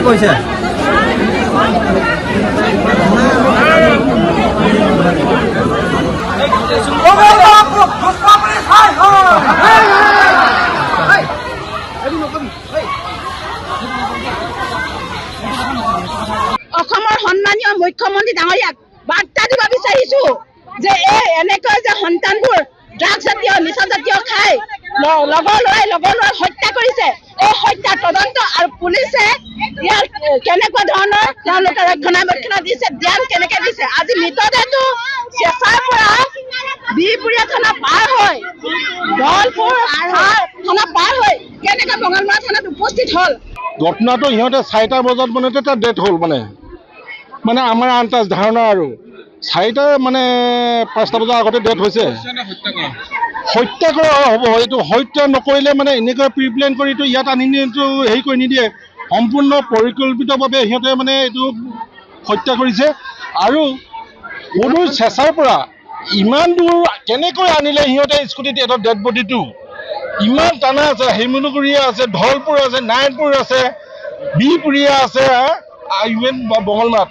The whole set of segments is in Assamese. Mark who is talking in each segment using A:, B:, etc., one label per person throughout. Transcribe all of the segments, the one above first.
A: কৈছে?
B: অসমৰ সন্মানীয় মুখ্যমন্ত্ৰী ডাঙৰীয়াক বাৰ্তা দিব বিচাৰিছো যে এনেকৈ যে সন্তানবোৰ ড্ৰাগছ জাতীয় নিচা জাতীয় খাই লগৰ ল'ৰাই হত্যা কৰিছে, এই হত্যাৰ তদন্ত আৰু পুলিচে ইয়াৰ কেনেকুৱা ধৰণৰ তেওঁলোকে ৰক্ষণাবেক্ষণ দিছে, ধ্যান কেনেকে দিছে। আজি মৃতদেহটো চেঁচাৰ পৰা বিহপুৰীয়া থানা পাৰ হৈ দলপুৰ থানা পাৰ হৈ কেনেকৈ বঙালমৰা থানাত উপস্থিত হ'ল।
C: ঘটনাটো সিহঁতে 4টা বজাত মানে এটা ডেথ হ'ল মানে আমাৰ আন্দাজ ধাৰণা আৰু 4টা মানে 5টা বজাৰ আগতে ডেথ হৈছে। হত্যা কৰা হ'ব, এইটো হত্যা নকৰিলে মানে এনেকৈ প্ৰিপ্লেন কৰি ইয়াত আনি এইটো হেৰি কৰি নিদিয়ে। সম্পূৰ্ণ পৰিকল্পিতভাৱে সিহঁতে মানে এইটো হত্যা কৰিছে। আৰু কোনো চেঁচাৰ পৰা ইমান দূৰ কেনেকৈ আনিলে সিহঁতে স্কুটিত এটা ডেড বডিটো ইমান টানা আছে, শিমলুগুৰিয়া আছে, ধলপুৰ আছে, নাৰায়ণপুৰ আছে, বিহপুৰীয়া আছে, ইভেন বঙলমৰাত।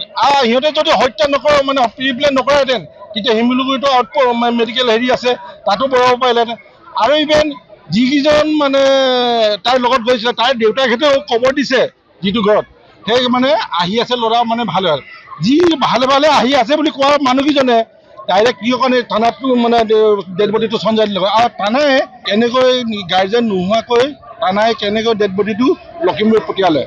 C: সিহঁতে যদি হত্যা নকৰে মানে প্ৰিপ্লেন নকৰাহেঁতেন তেতিয়া শিমলুগুৰিতো মেডিকেল হেৰি আছে তাতো বঢ়াব পাৰিলেহেঁতেন। আৰু ইভেন যিকেইজন মানে তাৰ লগত গৈছিলে তাৰ দেউতাকহেঁতেও খবৰ দিছে যিটো ঘৰত সেই মানে আহি আছে ল'ৰা মানে ভালে যি ভালে আহি আছে বুলি কোৱা মানুহকেইজনে ডাইৰেক্ট কিয় কাৰণে থানাতো মানে ডেড বডিটো চঞ্জাই দিলে। আৰু থানাই কেনেকৈ গাৰ্জেন নোহোৱাকৈ থানাই কেনেকৈ ডেড বডিটো লখিমপুৰত পঠিয়ালে।